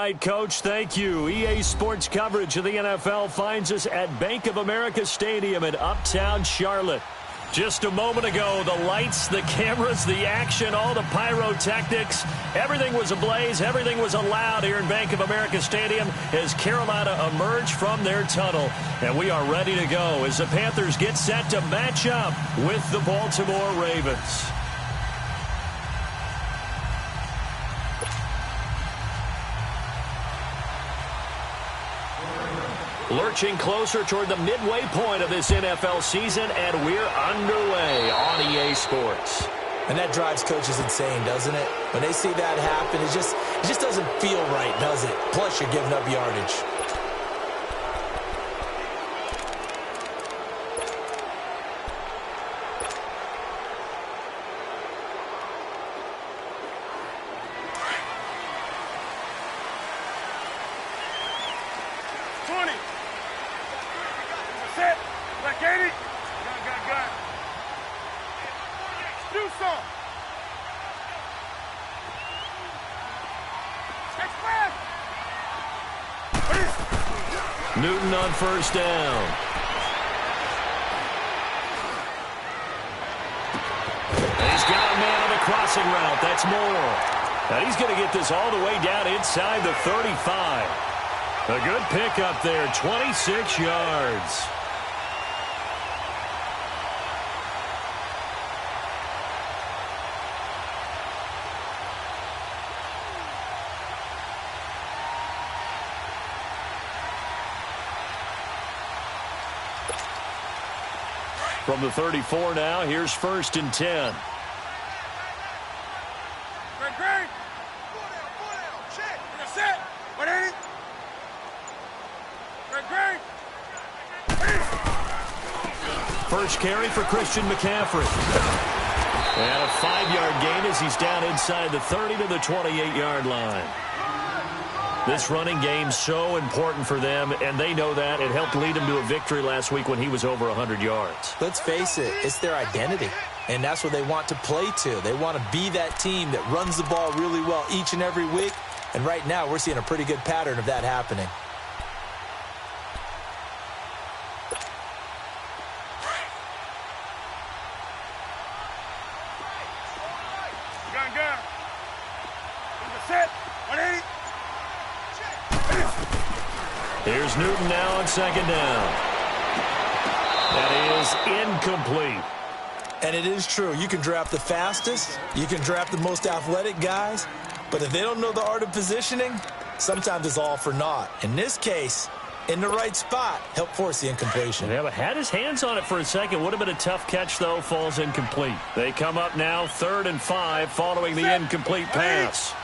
right, Coach, thank you. EA Sports coverage of the NFL finds us at Bank of America Stadium in Uptown Charlotte. Just a moment ago, the lights, the cameras, the action, all the pyrotechnics, everything was ablaze, everything was allowed here in Bank of America Stadium as Carolina emerged from their tunnel. And we are ready to go as the Panthers get set to match up with the Baltimore Ravens. Lurching closer toward the midway point of this NFL season, and we're underway on EA Sports. And that drives coaches insane, doesn't it? When they see that happen, it just doesn't feel right, does it? Plus, you're giving up yardage. Newton on first down. And he's got a man on the crossing route. That's Moore. And he's going to get this all the way down inside the 35. A good pickup there, 26 yards. From the 34 now, here's 1st and 10. First carry for Christian McCaffrey. And a 5-yard gain as he's down inside the 30 to the 28-yard line. This running game's so important for them, and they know that. It helped lead them to a victory last week when he was over 100 yards. Let's face it, it's their identity, and that's what they want to play to. They want to be that team that runs the ball really well each and every week, and right now we're seeing a pretty good pattern of that happening. Here's Newton now on 2nd down. That is incomplete. And it is true. You can draft the fastest. You can draft the most athletic guys. But if they don't know the art of positioning, sometimes it's all for naught. In this case, in the right spot, helped force the incompletion. Yeah, but had his hands on it for a second. Would have been a tough catch, though. Falls incomplete. They come up now 3rd and 5 following the incomplete pass.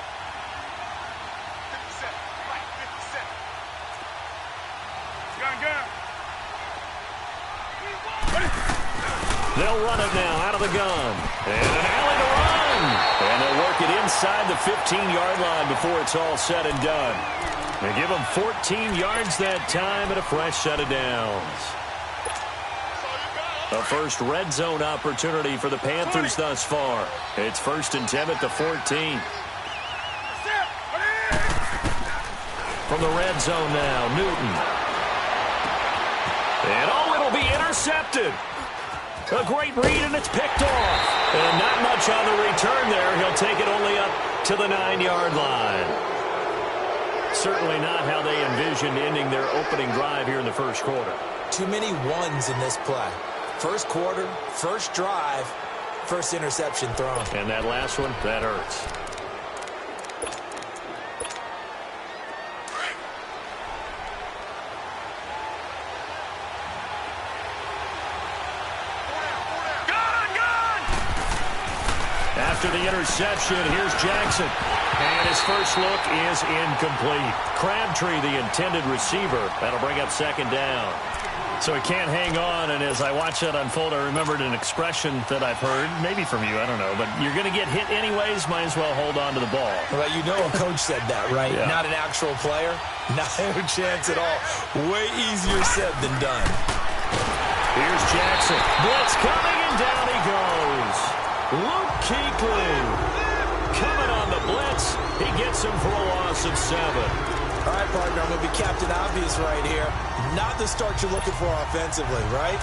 They'll run it now out of the gun. And an alley to run. And they'll work it inside the 15-yard line before it's all said and done. They give them 14 yards that time and a fresh set of downs. A first red zone opportunity for the Panthers thus far. It's 1st and 10 at the 14. From the red zone now, Newton. And it'll be intercepted. A great read, and it's picked off. And not much on the return there. He'll take it only up to the 9-yard line. Certainly not how they envisioned ending their opening drive here in the first quarter. Too many ones in this play. First quarter, first drive, first interception thrown. And that last one, that hurts. After the interception, here's Jackson. And his first look is incomplete. Crabtree, the intended receiver. That'll bring up 2nd down. So he can't hang on, and as I watch that unfold, I remembered an expression that I've heard, maybe from you, I don't know, but you're going to get hit anyways, might as well hold on to the ball. Well, you know a coach said that, right? Yeah. Not an actual player? Not a chance at all. Way easier said than done. Here's Jackson. Blitz coming, and down he goes. Luke Kuechly coming on the blitz. hits. He gets him for a loss of 7. All right, partner, I'm going to be Captain Obvious right here. Not the start you're looking for offensively, right?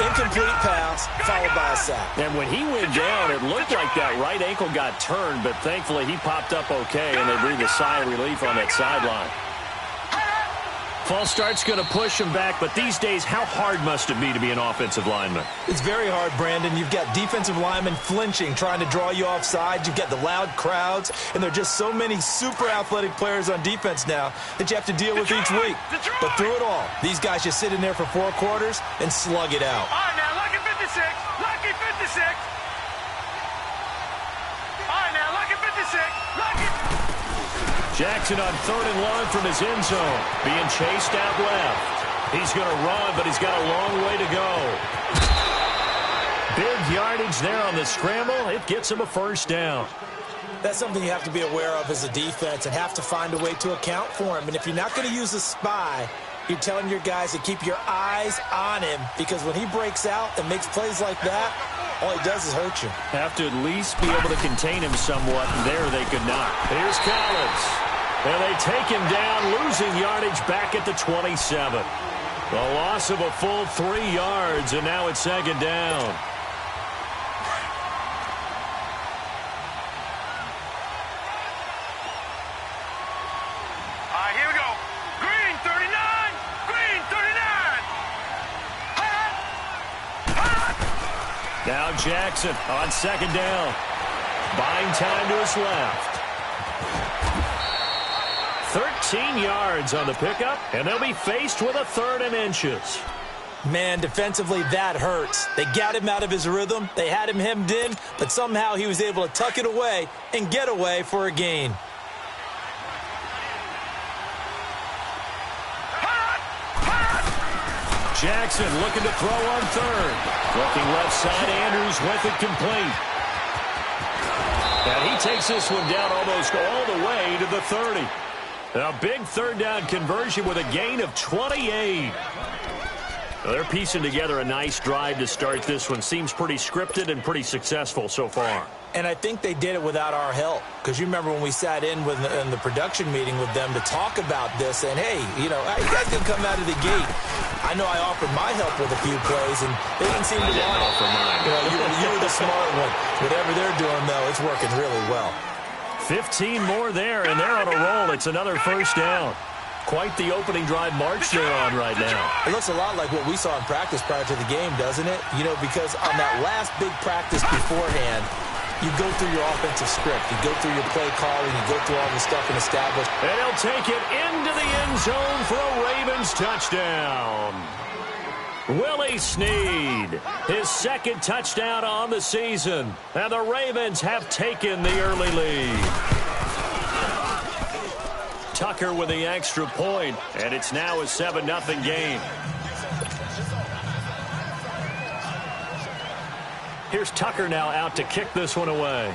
Incomplete pass, followed by a sack. And when he went down, it looked like that right ankle got turned, but thankfully he popped up okay, and they breathed a sigh of relief on that sideline. False start's going to push him back, but these days, how hard must it be to be an offensive lineman? It's very hard, Brandon. You've got defensive linemen flinching, trying to draw you offside. You've got the loud crowds, and there are just so many super athletic players on defense now that you have to deal with each week. But through it all, these guys just sit in there for 4 quarters and slug it out. All right, now, lucky 56. Lucky 56. All right, now, lucky 56. Lucky. Jackson on 3rd and long from his end zone, being chased out left. He's going to run, but he's got a long way to go. Big yardage there on the scramble. It gets him a first down. That's something you have to be aware of as a defense and have to find a way to account for him. And if you're not going to use a spy, you're telling your guys to keep your eyes on him, because when he breaks out and makes plays like that, all he does is hurt you. Have to at least be able to contain him somewhat, and there they could not. Here's Collins. And they take him down, losing yardage back at the 27. The loss of a full 3 yards, and now it's 2nd down. All right, here we go. Green 39. Green 39. Now Jackson on 2nd down. Buying time to his left. 13 yards on the pickup, and they'll be faced with a 3rd and inches. Man, defensively, that hurts. They got him out of his rhythm. They had him hemmed in, but somehow he was able to tuck it away and get away for a gain. Jackson looking to throw on 3rd. Looking left side, Andrews with it complete. And he takes this one down almost all the way to the 30. A big 3rd down conversion with a gain of 28. Well, they're piecing together a nice drive to start this one. Seems pretty scripted and pretty successful so far. And I think they did it without our help, because you remember when we sat in the production meeting with them to talk about this, and hey, you guys can come out of the gate. I know I offered my help with a few plays, and they didn't seem to want it. Offer mine. You were the smart one. Whatever they're doing, though, it's working really well. 15 more there, and they're on a roll. It's another first down. Quite the opening drive march they're on right now. It looks a lot like what we saw in practice prior to the game, doesn't it? Because on that last big practice beforehand, you go through your offensive script. You go through your play calling. You go through all the stuff and establish. And he'll take it into the end zone for a Ravens touchdown. Willie Snead, his 2nd touchdown on the season. And the Ravens have taken the early lead. Tucker with the extra point, and it's now a 7-0 game. Here's Tucker now out to kick this one away.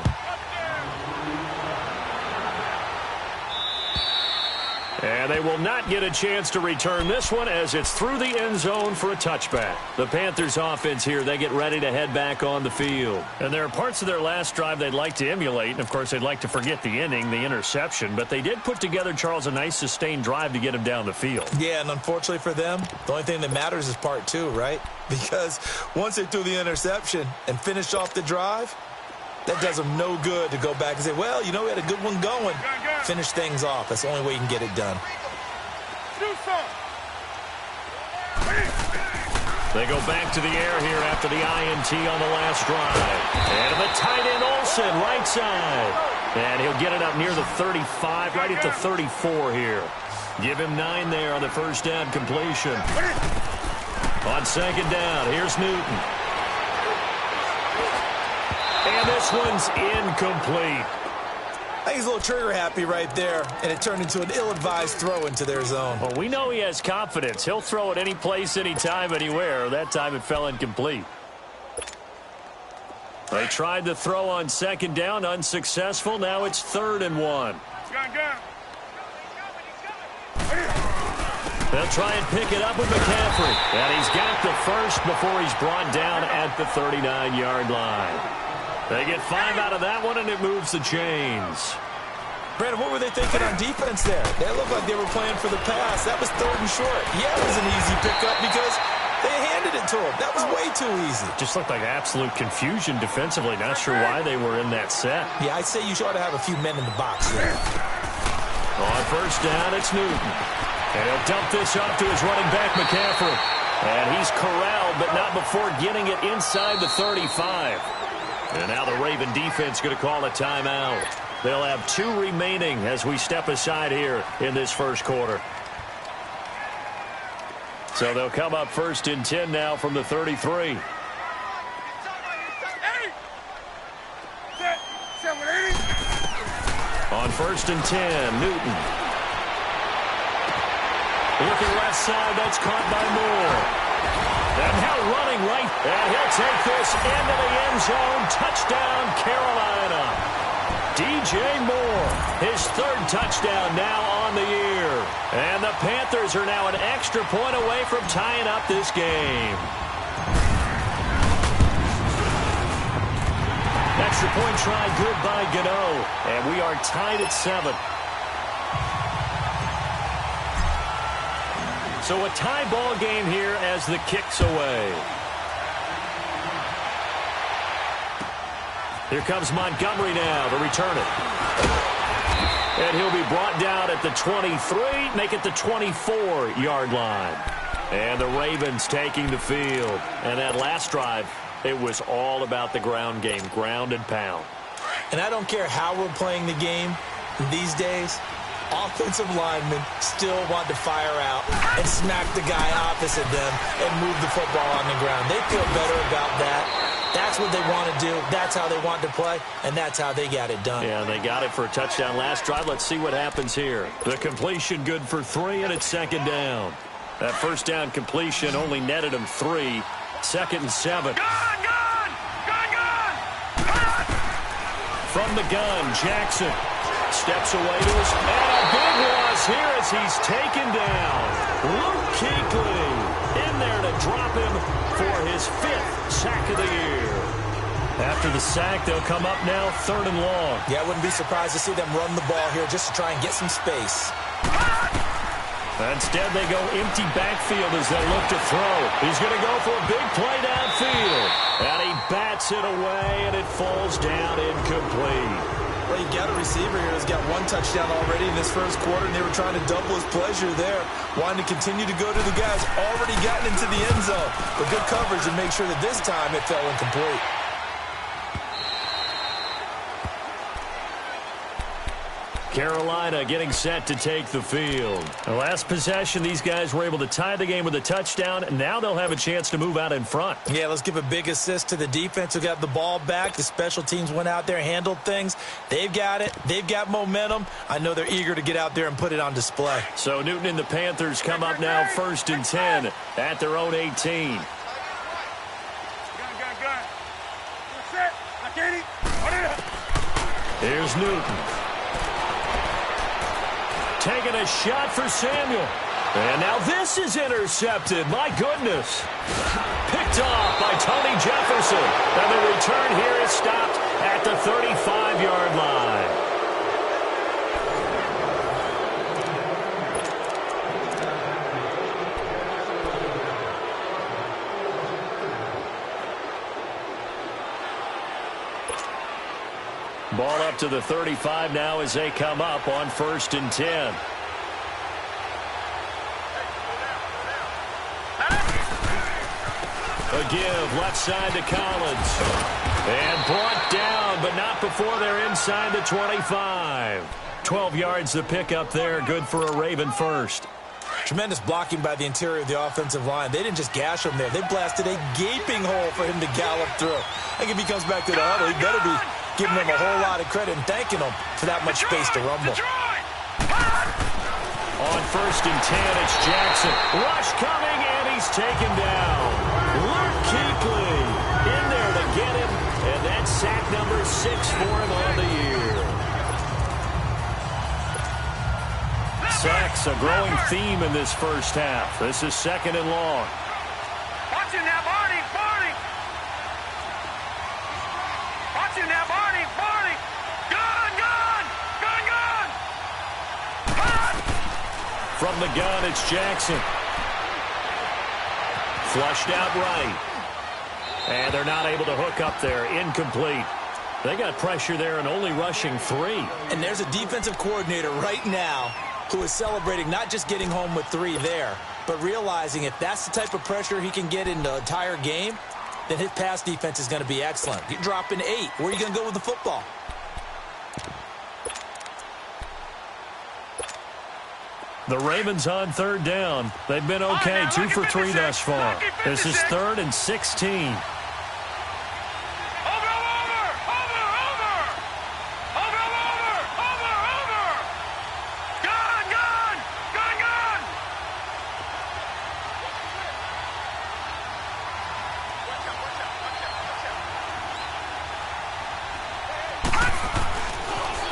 And they will not get a chance to return this one as it's through the end zone for a touchback. The Panthers offense here, they get ready to head back on the field. And there are parts of their last drive they'd like to emulate. And, of course, they'd like to forget the inning, the interception. But they did put together, Charles, a nice sustained drive to get him down the field. Yeah, and unfortunately for them, the only thing that matters is part 2, right? Because once they threw the interception and finished off the drive, that does them no good to go back and say, well, we had a good one going. Finish things off. That's the only way you can get it done. They go back to the air here after the INT on the last drive. And the tight end Olsen, right side. And he'll get it up near the 35, right at the 34 here. Give him 9 there on the first down completion. On 2nd down, here's Newton. And this one's incomplete. I think he's a little trigger happy right there, and it turned into an ill-advised throw into their zone. Well, we know he has confidence. He'll throw it any place, anytime, anywhere. That time it fell incomplete. They tried to throw on 2nd down, unsuccessful. Now it's 3rd and 1. They'll try and pick it up with McCaffrey. And he's got the first before he's brought down at the 39-yard line. They get 5 out of that one, and it moves the chains. Brandon, what were they thinking on defense there? They looked like they were playing for the pass. That was 3rd and short. Yeah, it was an easy pickup because they handed it to him. That was way too easy. Just looked like absolute confusion defensively. Not sure why they were in that set. Yeah, I'd say you ought to have a few men in the box there. On 1st down, it's Newton. And he'll dump this off to his running back, McCaffrey. And he's corralled, but not before getting it inside the 35. And now the Raven defense going to call a timeout. They'll have 2 remaining as we step aside here in this first quarter. So they'll come up 1st and 10 now from the 33. On 1st and 10, Newton. Looking left side, that's caught by Moore. And now running right, and he'll take this into the end zone. Touchdown, Carolina. DJ Moore, his 3rd touchdown now on the year. And the Panthers are now an extra point away from tying up this game. Extra point try, good by Gano. And we are tied at 7. So a tie ball game here as the kick's away. Here comes Montgomery now to return it. And he'll be brought down at the 23, make it the 24-yard line. And the Ravens taking the field. And that last drive, it was all about the ground game, ground and pound. And I don't care how we're playing the game these days, offensive linemen still want to fire out and smack the guy opposite them and move the football on the ground. They feel better about that. That's what they want to do. That's how they want to play, and that's how they got it done. Yeah, they got it for a touchdown last drive. Let's see what happens here. The completion good for 3, and it's 2nd down. That 1st down completion only netted him 3. 2nd and 7. From the gun, Jackson steps away to his, and a big loss here as he's taken down. Luke Kuechly in there to drop him for his 5th sack of the year. After the sack, they'll come up now 3rd and long. Yeah, I wouldn't be surprised to see them run the ball here just to try and get some space. Instead, they go empty backfield as they look to throw. He's going to go for a big play downfield. And he bats it away, and it falls down incomplete. Well, you got a receiver here who's got 1 touchdown already in this first quarter, and they were trying to double his pleasure there, wanting to continue to go to the guys already gotten into the end zone. But good coverage and make sure that this time it fell incomplete. Carolina getting set to take the field. The last possession, these guys were able to tie the game with a touchdown. Now they'll have a chance to move out in front. Yeah, let's give a big assist to the defense who got the ball back. The special teams went out there, handled things. They've got it. They've got momentum. I know they're eager to get out there and put it on display. So Newton and the Panthers come up now 1st and 10 at their own 18. Here's Newton. Taking a shot for Samuel. And now this is intercepted. My goodness. Picked off by Tony Jefferson. And the return here is stopped at the 35-yard line. Ball up to the 35 now as they come up on 1st and 10. A give left side to Collins. And brought down, but not before they're inside the 25. 12 yards to pick up there. Good for a Raven first. Tremendous blocking by the interior of the offensive line. They didn't just gash him there. They blasted a gaping hole for him to gallop through. I think if he comes back to the huddle, he better be giving them a whole lot of credit and thanking them for that much space to rumble. On 1st and 10, it's Jackson. Rush coming, and he's taken down. Luke Kuechly in there to get him, and that's sack number 6 for him on the year. Sacks, a growing theme in this first half. This is 2nd and long. Watch it now, Barney, Barney. Watch it now, Barney, Barney. Gun, gun, gun, gun. From the gun, it's Jackson. Flushed out right. And they're not able to hook up there. Incomplete. They got pressure there and only rushing 3. And there's a defensive coordinator right now who is celebrating not just getting home with 3 there, but realizing if that's the type of pressure he can get in the entire game, then his pass defense is going to be excellent. You're dropping 8. Where are you going to go with the football? The Ravens on third down. They've been okay, 2 for 3 thus far. This is 3rd and 16.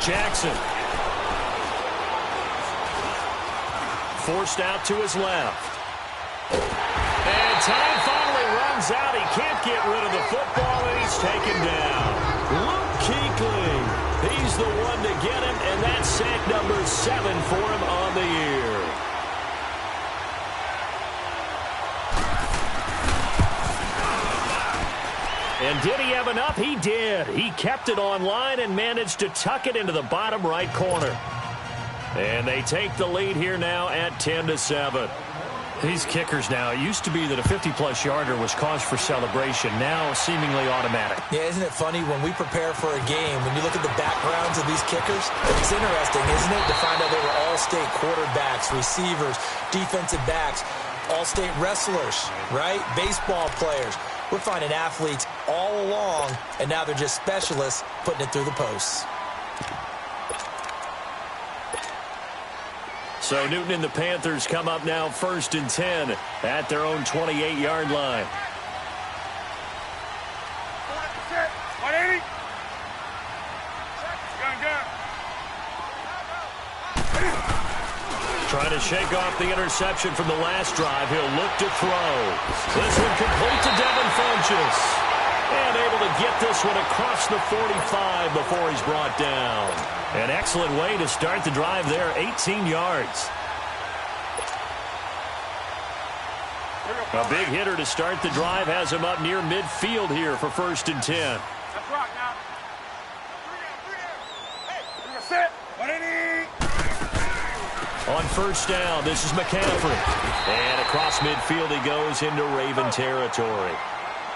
Jackson. Forced out to his left. And time finally runs out. He can't get rid of the football, and he's taken down. Luke Kuechly. He's the one to get him, and that's sack number 7 for him on the year. And did he have enough? He did. He kept it on line and managed to tuck it into the bottom right corner. And they take the lead here now at 10-7. These kickers now, it used to be that a 50-plus yarder was cause for celebration. Now seemingly automatic. Yeah, isn't it funny when we prepare for a game, when you look at the backgrounds of these kickers, it's interesting, isn't it, to find out they were all-state quarterbacks, receivers, defensive backs, all-state wrestlers, right? Baseball players. We're finding athletes all along, and now they're just specialists putting it through the posts. So Newton and the Panthers come up now 1st and 10 at their own 28-yard line. 180. Trying to shake off the interception from the last drive. He'll look to throw. This one complete to Devin Funchess. And able to get this one across the 45 before he's brought down. An excellent way to start the drive there, 18 yards. A big hitter to start the drive has him up near midfield here for 1st and 10. Let's rock now. Hey, set. 180. On 1st down, this is McCaffrey. And across midfield he goes into Raven territory.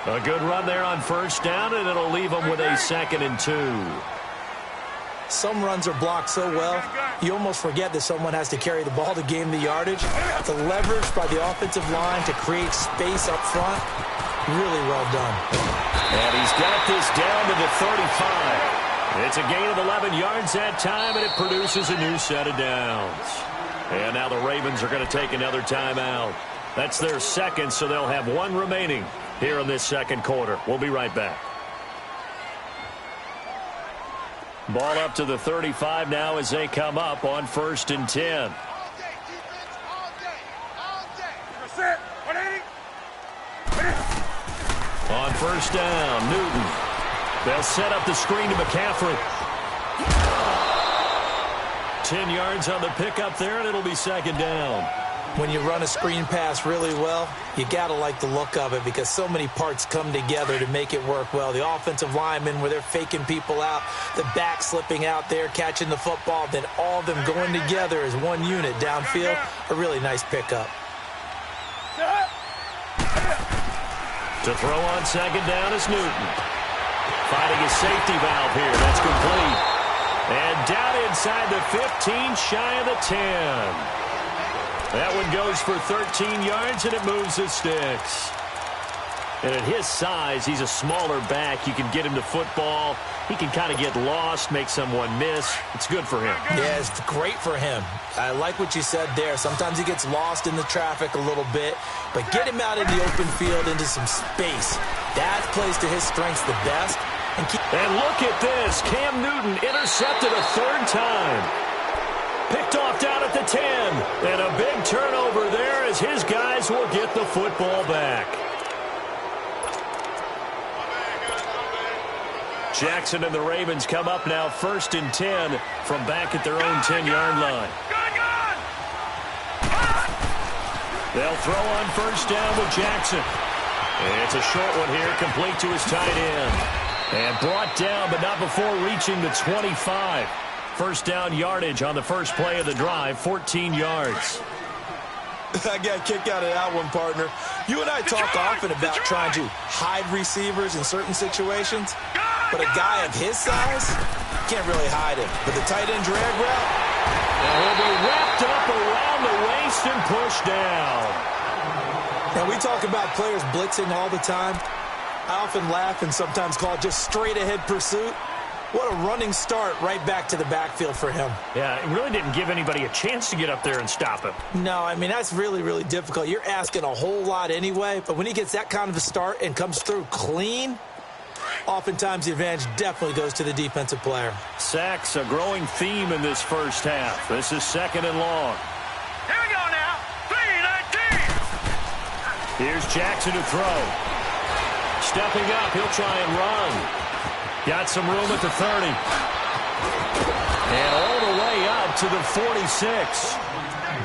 A good run there on 1st down, and it'll leave him with a 2nd and 2. Some runs are blocked so well, you almost forget that someone has to carry the ball to gain the yardage. The leverage by the offensive line to create space up front, really well done. And he's got this down to the 35. It's a gain of 11 yards that time, and it produces a new set of downs. And now the Ravens are going to take another timeout. That's their 2nd, so they'll have 1 remaining here in this 2nd quarter. We'll be right back. Ball up to the 35 now as they come up on 1st and 10. On 1st down, Newton. They'll set up the screen to McCaffrey. 10 yards on the pickup there, and it'll be 2nd down. When you run a screen pass really well, you got to like the look of it because so many parts come together to make it work well. The offensive linemen, where they're faking people out, the back slipping out there, catching the football, then all of them going together as one unit downfield. A really nice pickup. To throw on 2nd down is Newton. Finding his safety valve here. That's complete. And down inside the 15, shy of the 10. That one goes for 13 yards, and it moves the sticks. And at his size, he's a smaller back. You can get him to football. He can kind of get lost, make someone miss. It's good for him. Yeah, it's great for him. I like what you said there. Sometimes he gets lost in the traffic a little bit, but get him out in the open field into some space. That plays to his strengths the best. And look at this. Cam Newton intercepted a 3rd time. Picked off down at the 10. And a big turnover there as his guys will get the football back. Jackson and the Ravens come up now 1st and 10 from back at their own 10-yard line. They'll throw on first down with Jackson. It's a short one here, complete to his tight end. And brought down, but not before reaching the 25. First down yardage on the first play of the drive, 14 yards. I got a kick out of that one, partner. You and I talk often about trying to hide receivers in certain situations, but a guy of his size can't really hide him. But the tight end drag route, and he'll be wrapped up around the waist and pushed down. And we talk about players blitzing all the time. I often laugh and sometimes call it just straight-ahead pursuit. What a running start right back to the backfield for him. Yeah, it really didn't give anybody a chance to get up there and stop him. No, I mean, that's really, really difficult. You're asking a whole lot anyway, but when he gets that kind of a start and comes through clean, oftentimes the advantage definitely goes to the defensive player. Sacks, a growing theme in this first half. This is second and long. Here we go now. 3-19. Here's Jackson to throw. Stepping up, he'll try and run. Got some room at the 30. And all the way up to the 46.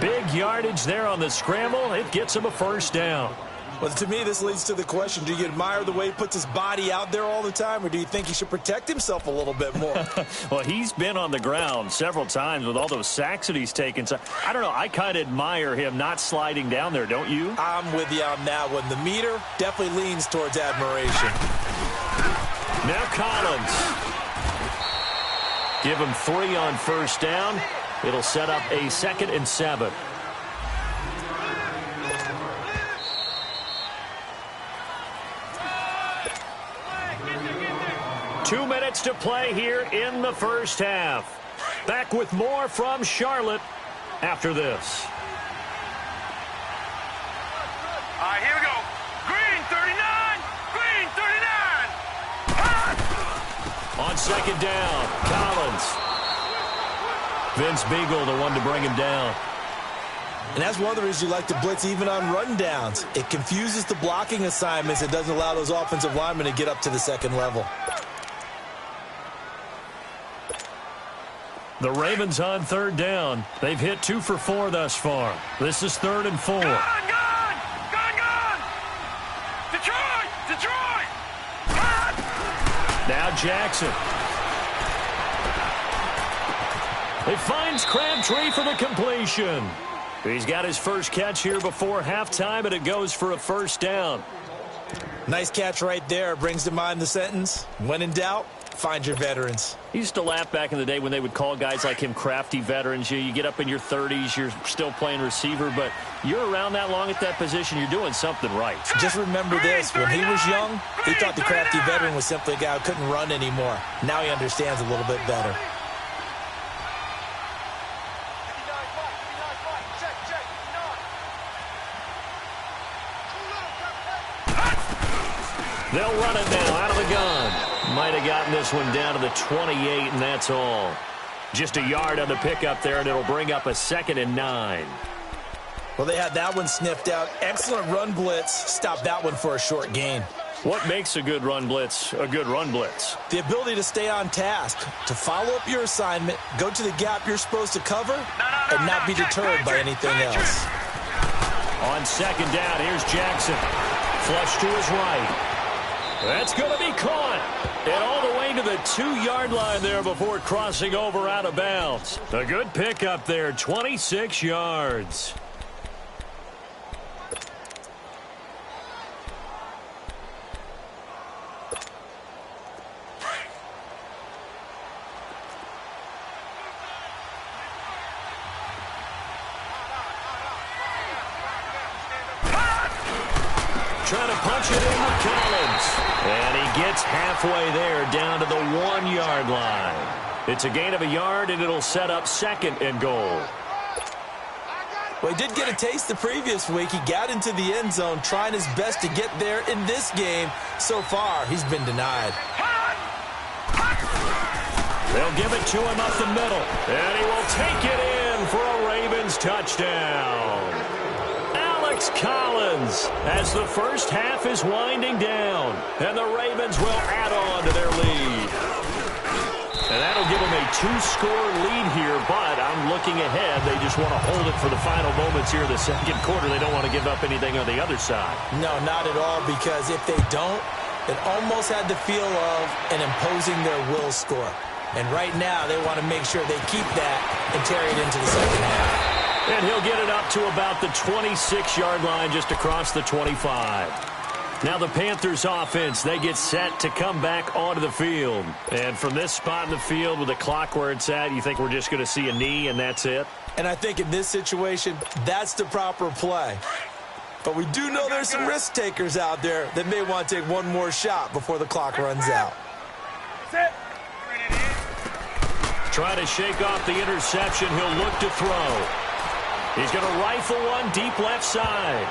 Big yardage there on the scramble. It gets him a first down. Well, to me, this leads to the question, do you admire the way he puts his body out there all the time, or do you think he should protect himself a little bit more? Well, he's been on the ground several times with all those sacks that he's taken. So, I don't know. I kind of admire him not sliding down there, don't you? I'm with you on that one. The meter definitely leans towards admiration. Now Collins. Give him 3 on first down. It'll set up a 2nd and 7. Two minutes to play here in the first half. Back with more from Charlotte after this. All right, here we go. Green 39. Green 39. On second down, Collins. Vince Beagle, the one to bring him down. And that's one of the reasons you like to blitz even on run downs. It confuses the blocking assignments. It doesn't allow those offensive linemen to get up to the second level. The Ravens on third down. They've hit 2 for 4 thus far. This is 3rd and 4. Gone. Detroit. Now Jackson. It finds Crabtree for the completion. He's got his first catch here before halftime, and it goes for a first down. Nice catch right there. Brings to mind the sentence, when in doubt, find your veterans. He used to laugh back in the day when they would call guys like him crafty veterans. You get up in your 30s, you're still playing receiver, but you're around that long at that position, you're doing something right. Just remember this, when he was young, he thought the crafty veteran was simply a guy who couldn't run anymore. Now he understands a little bit better. They'll run it now out of the gun. Might have gotten this one down to the 28, and that's all. Just a yard on the pickup there, and it'll bring up a 2nd and 9. Well, they had that one sniffed out. Excellent run blitz. Stop that one for a short gain. What makes a good run blitz a good run blitz? The ability to stay on task, to follow up your assignment, go to the gap you're supposed to cover, and not be deterred by anything else. On second down, here's Jackson. Flush to his right. That's going to be caught. And all the way to the 2-yard line there before crossing over out of bounds. A good pickup there, 26 yards. Trying to punch it in with Collins. And he gets halfway there down to the 1-yard line. It's a gain of a yard, and it'll set up 2nd and goal. Well, he did get a taste the previous week. He got into the end zone trying his best to get there in this game. So far, he's been denied. They'll give it to him up the middle. And he will take it in for a Ravens touchdown. Alex Collins as the first half is winding down. And the Ravens will add on to their lead. And that'll give them a two-score lead here, but I'm looking ahead. They just want to hold it for the final moments here in the second quarter. They don't want to give up anything on the other side. No, not at all, because if they don't, it almost had the feel of an imposing their will score. And right now, they want to make sure they keep that and carry it into the second half. And he'll get it up to about the 26-yard line, just across the 25. Now the Panthers offense, they get set to come back onto the field. And from this spot in the field with the clock where it's at, you think we're just going to see a knee and that's it? And I think in this situation, that's the proper play. But we do know there's some risk takers out there that may want to take one more shot before the clock runs out. Trying to shake off the interception. He'll look to throw. He's going to rifle one deep left side.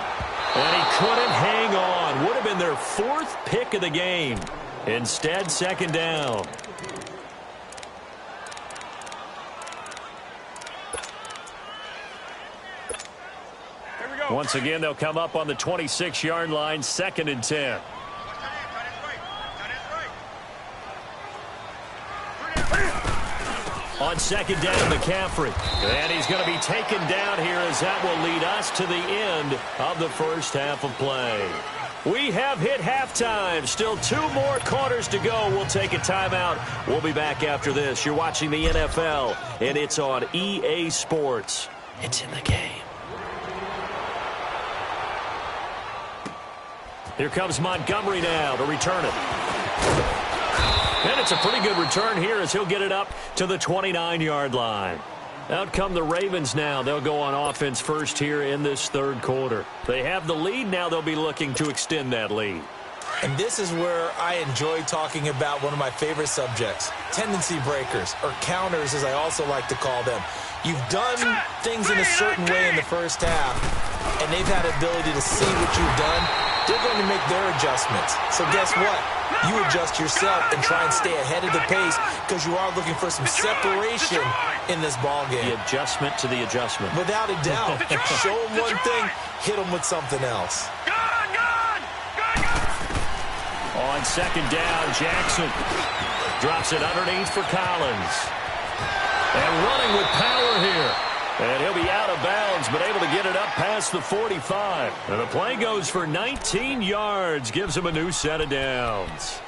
And he couldn't hang on. Would have been their fourth pick of the game. Instead, second down. Once again, they'll come up on the 26-yard line, 2nd and 10. On second down, McCaffrey. And he's going to be taken down here as that will lead us to the end of the first half of play. We have hit halftime. Still 2 more quarters to go. We'll take a timeout. We'll be back after this. You're watching the NFL, and it's on EA Sports. It's in the game. Here comes Montgomery now to return it. And it's a pretty good return here as he'll get it up to the 29-yard line. Out come the Ravens now. They'll go on offense first here in this third quarter. They have the lead. Now they'll be looking to extend that lead. And this is where I enjoy talking about one of my favorite subjects, tendency breakers, or counters as I also like to call them. You've done things in a certain way in the first half, and they've had the ability to see what you've done. They're going to make their adjustments. So guess what? You adjust yourself and try and stay ahead of the pace because you are looking for some separation in this ball game. The adjustment to the adjustment. Without a doubt. Show them one thing, hit them with something else. On second down, Jackson drops it underneath for Collins. And running with power here. And he'll be out of bounds, but able to get it up past the 45. And the play goes for 19 yards, gives him a new set of downs.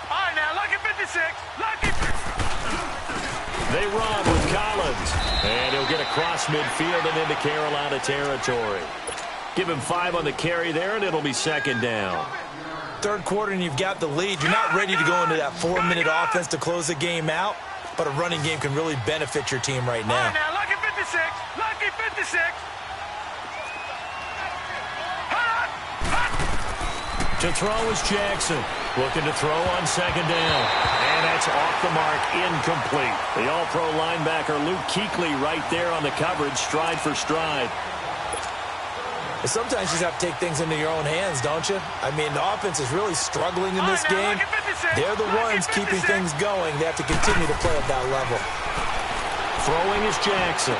All right, now, lucky 56. Lucky. They run with Collins. And he'll get across midfield and into Carolina territory. Give him 5 on the carry there, and it'll be second down. Third quarter, and you've got the lead. You're not ready to go into that 4-minute offense to close the game out, but a running game can really benefit your team right now. All right, now, lucky 56. Lucky 56. To throw is Jackson. Looking to throw on second down. And that's off the mark, incomplete. The all-pro linebacker Luke Kuechly right there on the coverage, stride for stride. Sometimes you just have to take things into your own hands, don't you? I mean, the offense is really struggling in this game. They're the ones keeping things going. They have to continue to play at that level. Throwing is Jackson.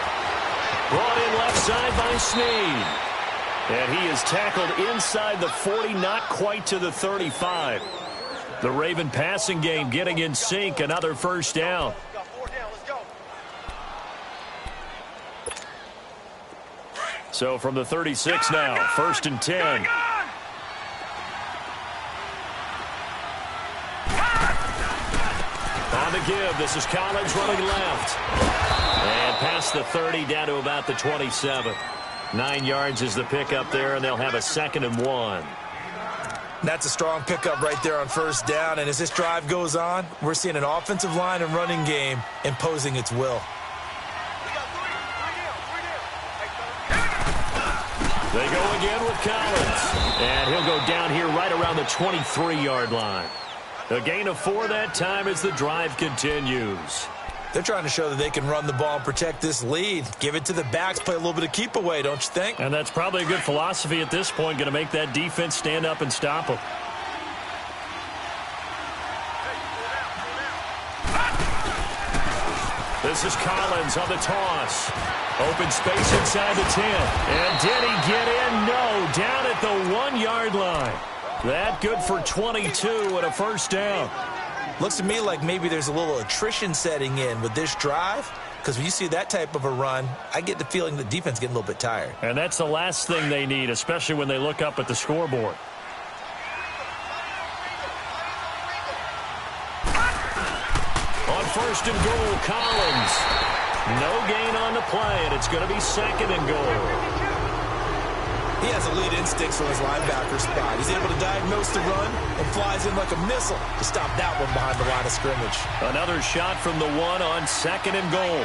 Brought in left side by Snead. And he is tackled inside the 40, not quite to the 35. The Raven passing game getting in sync, another first down. So from the 36 now, 1st and 10. On the give, this is Collins running left. And past the 30 down to about the 27. 9 yards is the pickup there, and they'll have a 2nd and 1. That's a strong pickup right there on first down, and as this drive goes on, we're seeing an offensive line and running game imposing its will. They go again with Collins, and he'll go down here right around the 23-yard line. A gain of 4 that time as the drive continues. They're trying to show that they can run the ball and protect this lead. Give it to the backs, play a little bit of keep away, don't you think? And that's probably a good philosophy at this point, going to make that defense stand up and stop them. This is Collins on the toss. Open space inside the 10. And did he get in? No. Down at the 1-yard line. That good for 22 and a first down. Looks to me like maybe there's a little attrition setting in with this drive. Because when you see that type of a run, I get the feeling the defense getting a little bit tired. And that's the last thing they need, especially when they look up at the scoreboard. On first and goal, Collins. No gain on the play, and it's going to be second and goal. He has elite instincts from his linebacker spot. He's able to diagnose the run and flies in like a missile to stop that one behind the line of scrimmage. Another shot from the 1 on second and goal.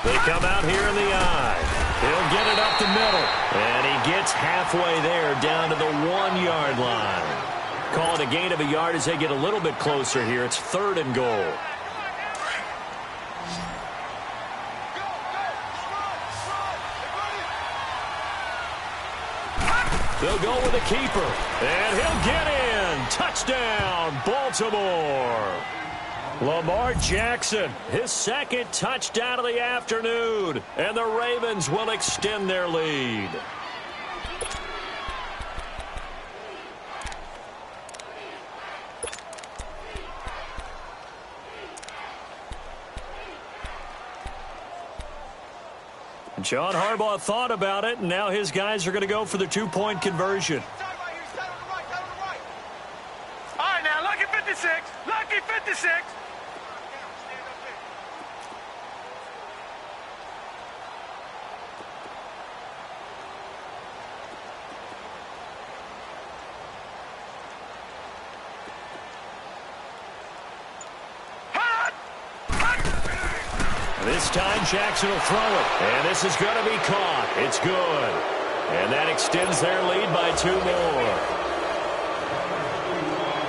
They come out here in the eye. He'll get it up the middle. And he gets halfway there down to the 1-yard line. Call it a gain of a yard as they get a little bit closer here. It's third and goal. They'll go with a keeper. And he'll get in. Touchdown, Baltimore. Lamar Jackson, his second touchdown of the afternoon. And the Ravens will extend their lead. John Harbaugh thought about it, and now his guys are going to go for the 2-point conversion. All right, now, lucky 56. Lucky 56. This time Jackson will throw it, and this is going to be caught. It's good. And that extends their lead by 2 more.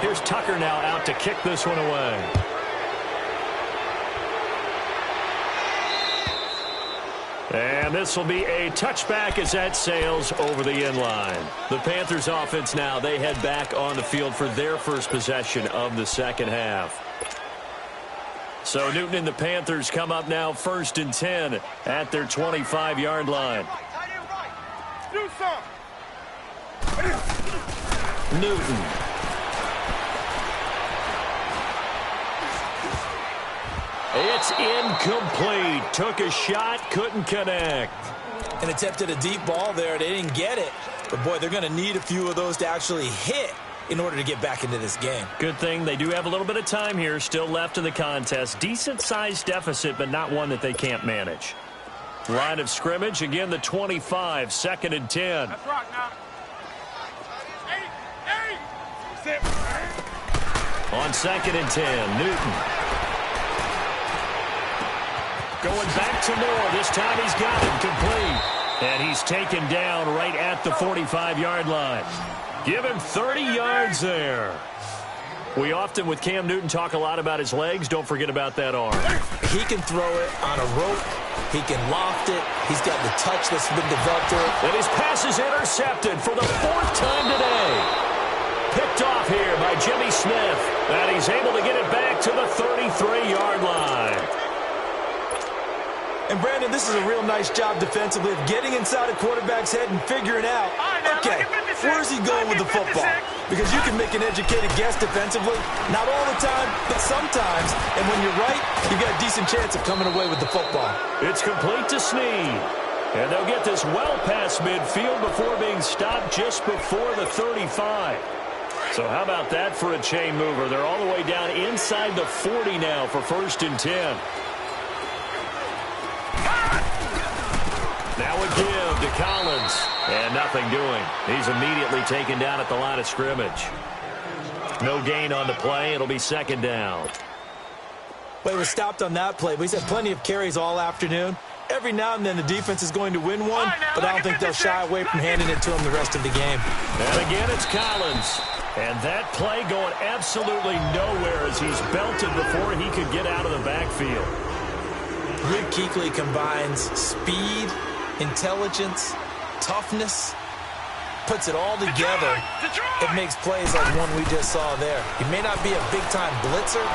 Here's Tucker now out to kick this one away. And this will be a touchback as that sails over the end line. The Panthers offense now, they head back on the field for their first possession of the second half. So Newton and the Panthers come up now first and 10 at their 25-yard line. Newton. It's incomplete. Took a shot, couldn't connect. And attempted a deep ball there. They didn't get it. But, boy, they're going to need a few of those to actually hit in order to get back into this game. Good thing they do have a little bit of time here still left in the contest. Decent-sized deficit, but not one that they can't manage. Line of scrimmage, again, the 25, second and 10. That's right now. On second and 10, Newton. Going back to Moore. This time he's got him complete. And he's taken down right at the 45-yard line. Give him 30 yards there. We often, with Cam Newton, talk a lot about his legs. Don't forget about that arm. He can throw it on a rope. He can loft it. He's got the touch that's been developed to it. And his pass is intercepted for the 4th time today. Picked off here by Jimmy Smith. And he's able to get it back to the 33-yard line. And, Brandon, this is a real nice job defensively of getting inside a quarterback's head and figuring out, okay, where's he going with the football? Because you can make an educated guess defensively. Not all the time, but sometimes. And when you're right, you've got a decent chance of coming away with the football. It's complete to Snead. And they'll get this well past midfield before being stopped just before the 35. So how about that for a chain mover? They're all the way down inside the 40 now for first and 10. Now a give to Collins. And nothing doing. He's immediately taken down at the line of scrimmage. No gain on the play. It'll be second down. Well, he was stopped on that play, but he's had plenty of carries all afternoon. Every now and then the defense is going to win one, but I don't think they'll shy away from handing it to him the rest of the game. And again, it's Collins. And that play going absolutely nowhere as he's belted before he could get out of the backfield. Luke Kuechly combines speed, intelligence, toughness, puts it all together. It makes plays like one we just saw there. He may not be a big-time blitzer,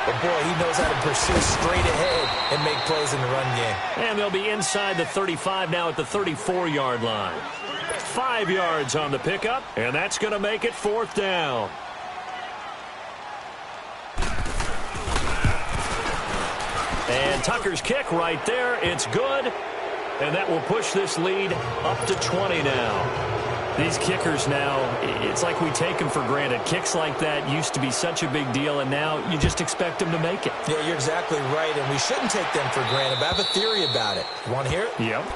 But, boy, he knows how to pursue straight ahead and make plays in the run game. And they'll be inside the 35 now at the 34-yard line. 5 yards on the pickup, and that's going to make it 4th down. And Tucker's kick right there. It's good. And that will push this lead up to 20 now. These kickers now, it's like we take them for granted. Kicks like that used to be such a big deal, and now you just expect them to make it. Yeah, you're exactly right, and we shouldn't take them for granted. But I have a theory about it. You want to hear it? Yep.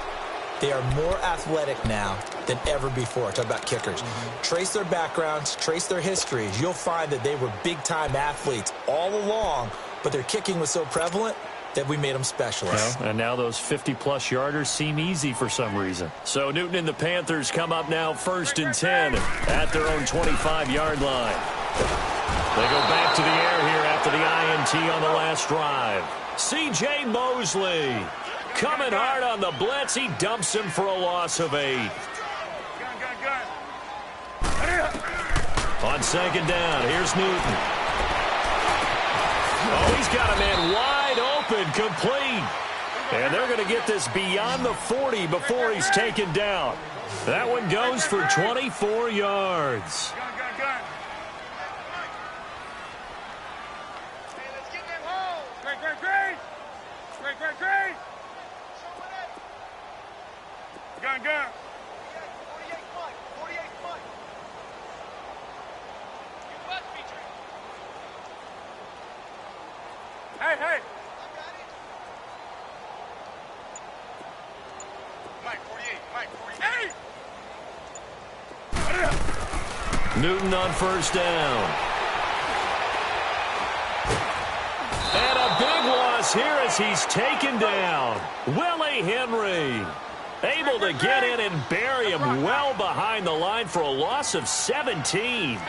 They are more athletic now than ever before. Talk about kickers. Trace their backgrounds, trace their histories. You'll find that they were big-time athletes all along, but their kicking was so prevalent that we made them specialists. Well, and now those 50-plus yarders seem easy for some reason. So Newton and the Panthers come up now 1st and 10 at their own 25-yard line. They go back to the air here after the INT on the last drive. C.J. Mosley coming hard on the blitz. He dumps him for a loss of 8. On 2nd down, here's Newton. Oh, he's got a man wide open, complete. And they're going to get this beyond the 40 before he's taken down. That one goes for 24 yards. Gun. Hey. Mike, 48. Newton on 1st down. And a big loss here as he's taken down. Willie Henry able to get in and bury him well behind the line for a loss of 17.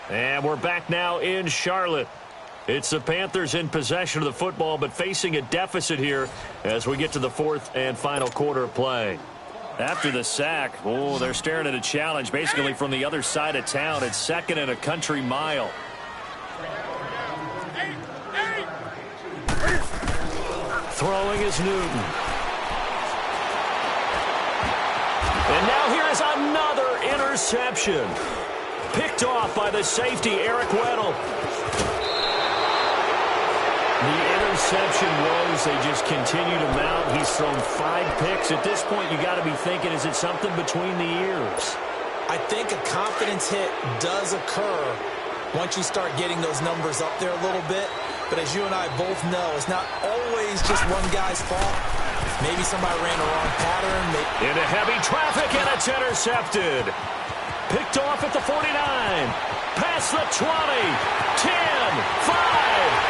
And we're back now in Charlotte. It's the Panthers in possession of the football, but facing a deficit here as we get to the 4th and final quarter of play. After the sack, they're staring at a challenge basically from the other side of town. It's 2nd and a country mile. Throwing is Newton. And now here is another interception. Picked off by the safety, Eric Weddle. The interception woes, they just continue to mount. He's thrown 5 picks. At this point, you got to be thinking, is it something between the ears? I think a confidence hit does occur once you start getting those numbers up there a little bit. But as you and I both know, it's not always just one guy's fault. Maybe somebody ran the wrong pattern. Into heavy traffic, and it's intercepted. Picked off at the 49. Past the 20. 10, 5.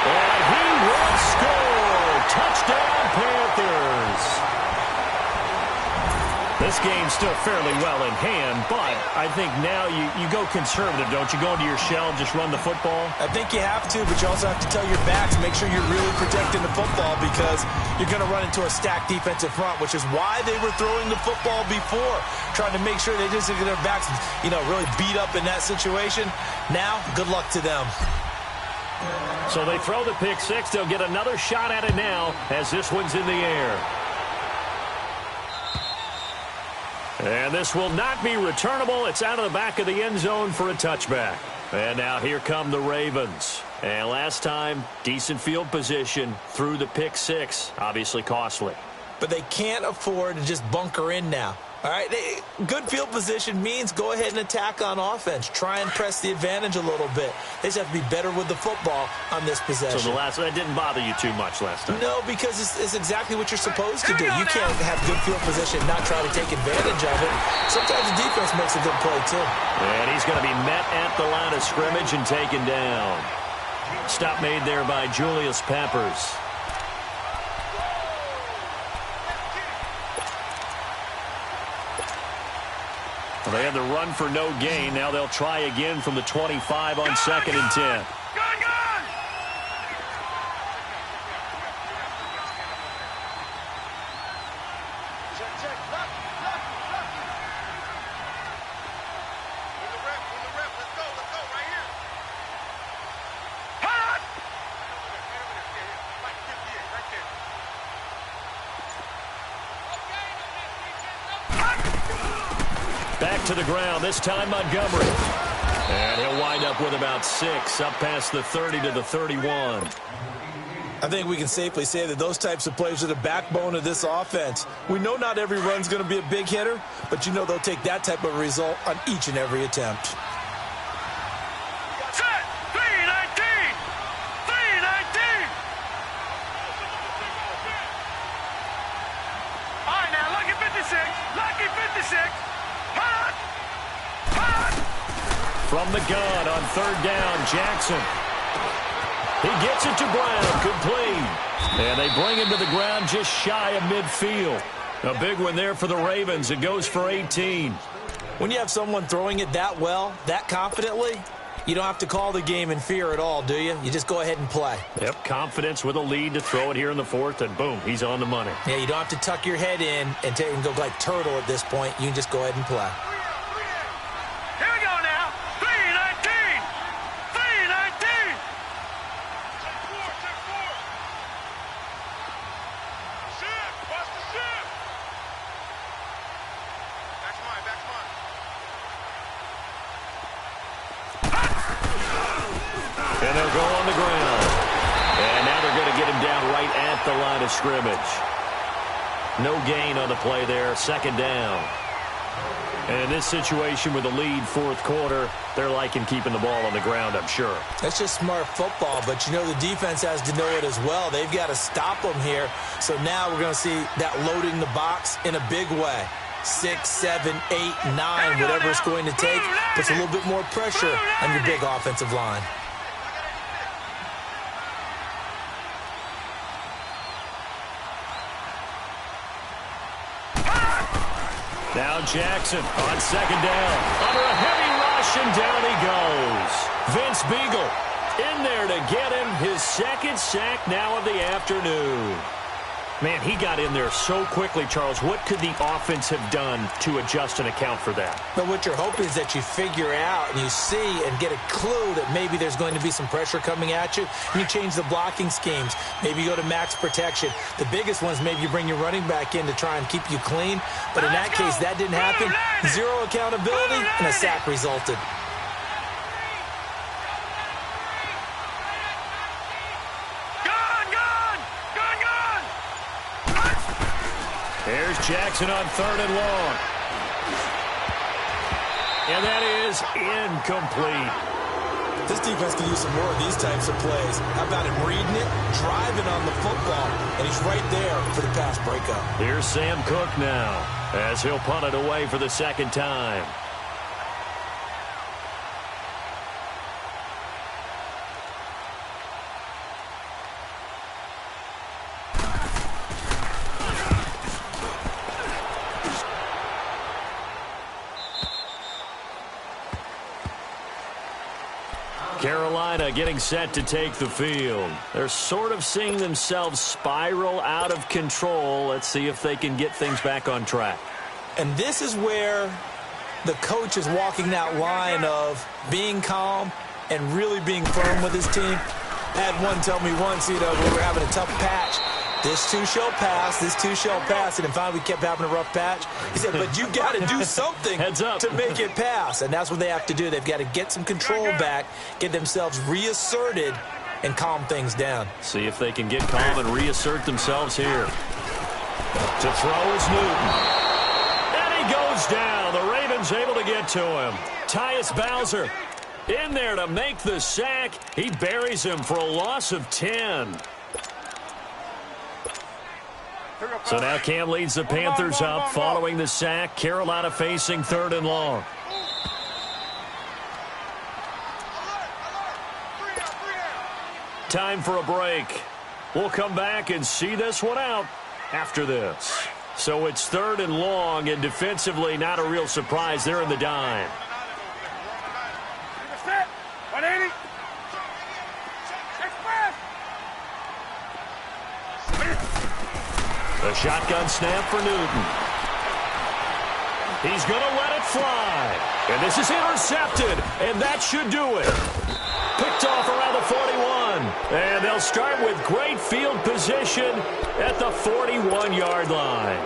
And he will score. Touchdown, Panthers. This game's still fairly well in hand, but I think now you go conservative, don't you? Go into your shell, just run the football? I think you have to, but you also have to tell your backs, make sure you're really protecting the football because you're going to run into a stacked defensive front, which is why they were throwing the football before, trying to make sure they just get their backs, really beat up in that situation. Now, good luck to them. So they throw the pick 6. They'll get another shot at it now as this one's in the air. And this will not be returnable. It's out of the back of the end zone for a touchback. And now here come the Ravens. And last time, decent field position through the pick 6. Obviously costly. But they can't afford to just bunker in now. All right, good field position means go ahead and attack on offense. Try and press the advantage a little bit. They just have to be better with the football on this possession. So that didn't bother you too much last time? No, because it's exactly what you're supposed to do. You can't have good field position and not try to take advantage of it. Sometimes the defense makes a good play, too. And he's going to be met at the line of scrimmage and taken down. Stop made there by Julius Peppers. They had the run for no gain. Now they'll try again from the 25 on 2nd and 10. Back to the ground, this time Montgomery. And he'll wind up with about 6, up past the 30 to the 31. I think we can safely say that those types of plays are the backbone of this offense. We know not every run's going to be a big hitter, but you know they'll take that type of result on each and every attempt. Set! 319! 319! All right, now, lucky 56. Lucky 56. From the gun on 3rd down, Jackson. He gets it to Brown, complete. And they bring him to the ground just shy of midfield. A big one there for the Ravens. It goes for 18. When you have someone throwing it that well, that confidently, you don't have to call the game in fear at all, do you? You just go ahead and play. Yep, confidence with a lead to throw it here in the 4th, and boom, he's on the money. Yeah, you don't have to tuck your head in and go like turtle at this point. You can just go ahead and play. Here we go now. 319! 319! Check 4. Shift! Watch the shift! Back's mine. And they'll go on the ground. And now they're going to get him down right at the line of scrimmage. No gain on the play there, 2nd down. And in this situation with the lead 4th quarter, they're liking keeping the ball on the ground, I'm sure. That's just smart football, but you know the defense has to know it as well. They've got to stop them here. So now we're going to see that loading the box in a big way. 6, 7, 8, 9, whatever it's going to take, puts a little bit more pressure on your big offensive line. Now Jackson on 2nd down. Under a heavy rush, and down he goes. Vince Beagle in there to get him his 2nd sack now of the afternoon. Man, he got in there so quickly, Charles. What could the offense have done to adjust and account for that? But what you're hoping is that you figure out and you see and get a clue that maybe there's going to be some pressure coming at you, and you change the blocking schemes. Maybe you go to max protection. The biggest one is maybe you bring your running back in to try and keep you clean. But in that case, that didn't happen. 0 accountability, and a sack resulted. Here's Jackson on 3rd and long. And that is incomplete. This defense can use some more of these types of plays. How about him reading it, driving on the football, and he's right there for the pass breakup. Here's Sam Cook now as he'll punt it away for the 2nd time. Carolina getting set to take the field. They're sort of seeing themselves spiral out of control. Let's see if they can get things back on track. And this is where the coach is walking that line of being calm and really being firm with his team. Had one tell me once, we were having a tough patch. This too shall pass, this too shall pass. And then finally we kept having a rough patch. He said, but you got to do something Heads up. to make it pass. And that's what they have to do. They've got to get some control back, get themselves reasserted, and calm things down. See if they can get calm and reassert themselves here. To throw is Newton. And he goes down. The Ravens able to get to him. Tyus Bowser in there to make the sack. He buries him for a loss of 10. So now Cam leads the Panthers up following the sack. Carolina facing 3rd and long. Time for a break. We'll come back and see this one out after this. So it's 3rd and long, and defensively not a real surprise. They're in the dime. 180. A shotgun snap for Newton. He's going to let it fly. And this is intercepted, and that should do it. Picked off around the 41. And they'll start with great field position at the 41-yard line.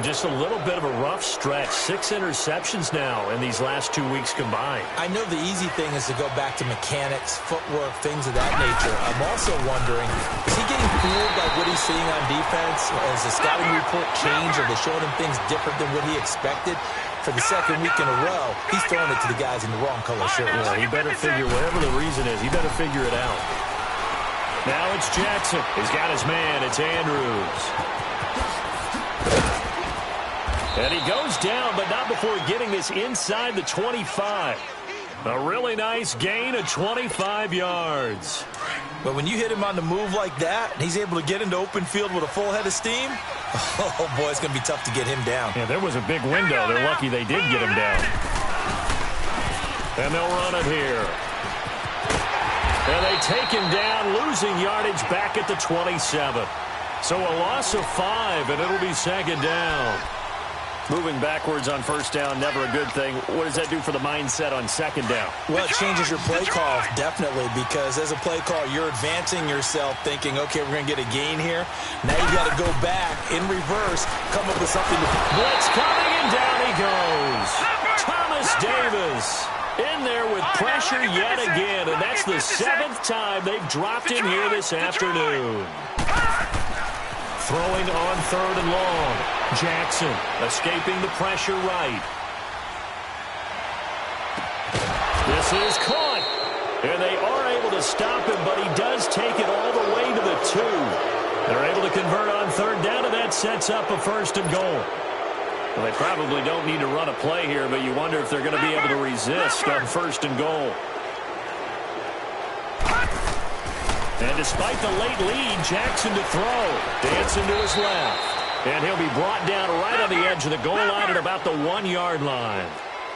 Just a little bit of a rough stretch. 6 interceptions now in these last 2 weeks combined. I know the easy thing is to go back to mechanics, footwork, things of that nature. I'm also wondering, is he getting fooled by what he's seeing on defense? Has the scouting report changed? Are they showing him things different than what he expected? For the second week in a row, he's throwing it to the guys in the wrong color shirts. Yeah, he better figure, whatever the reason is, he better figure it out. Now it's Jackson. He's got his man. It's Andrews. And he goes down, but not before getting this inside the 25. A really nice gain of 25 yards. But when you hit him on the move like that, and he's able to get into open field with a full head of steam, oh, boy, it's going to be tough to get him down. Yeah, there was a big window. They're lucky they did get him down. And they'll run it here. And they take him down, losing yardage back at the 27. So a loss of 5, and it'll be second down. Moving backwards on first down, never a good thing. What does that do for the mindset on second down? Well, it changes your play call, definitely, because as a play call, you're advancing yourself thinking, okay, we're going to get a gain here. Now you got to go back in reverse, come up with something. Blitz coming, and down he goes. Thomas Davis in there with pressure yet again, and that's the 7th time they've dropped him here this afternoon. Throwing on 3rd and long. Jackson escaping the pressure right. This is caught. And they are able to stop him, but he does take it all the way to the 2. They're able to convert on 3rd down, and that sets up a 1st and goal. Well, they probably don't need to run a play here, but you wonder if they're going to be able to resist on 1st and goal. And despite the late lead, Jackson to throw. Dancing to his left. And he'll be brought down right on the edge of the goal line at about the 1-yard line.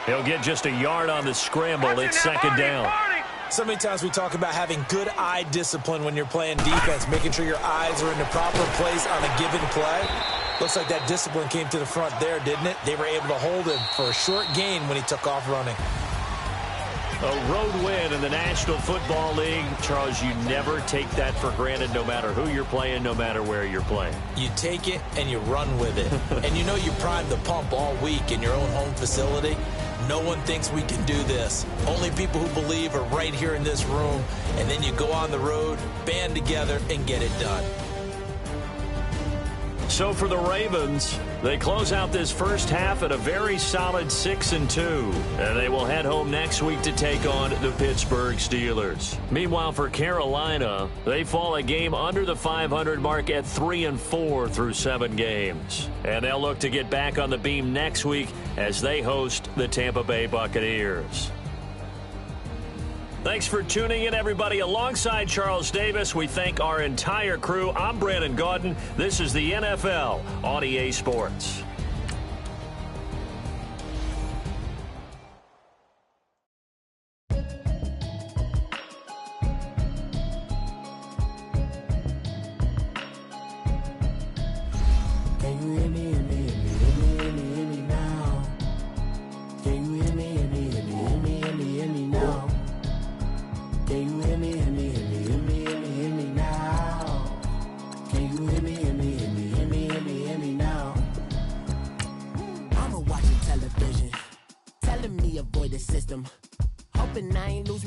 He'll get just a yard on the scramble. It's second down. So many times we talk about having good eye discipline when you're playing defense, making sure your eyes are in the proper place on a given play. Looks like that discipline came to the front there, didn't it? They were able to hold him for a short gain when he took off running. A road win in the National Football League. Charles, you never take that for granted no matter who you're playing, no matter where you're playing. You take it and you run with it. And you know you primed the pump all week in your own home facility. No one thinks we can do this. Only people who believe are right here in this room. And then you go on the road, band together, and get it done. So for the Ravens, they close out this first half at a very solid 6-2. And they will head home next week to take on the Pittsburgh Steelers. Meanwhile, for Carolina, they fall a game under the 500 mark at 3-4 through 7 games. And they'll look to get back on the beam next week as they host the Tampa Bay Buccaneers. Thanks for tuning in, everybody. Alongside Charles Davis, we thank our entire crew. I'm Brandon Gaudin. This is the NFL on EA Sports. Hoping I ain't lose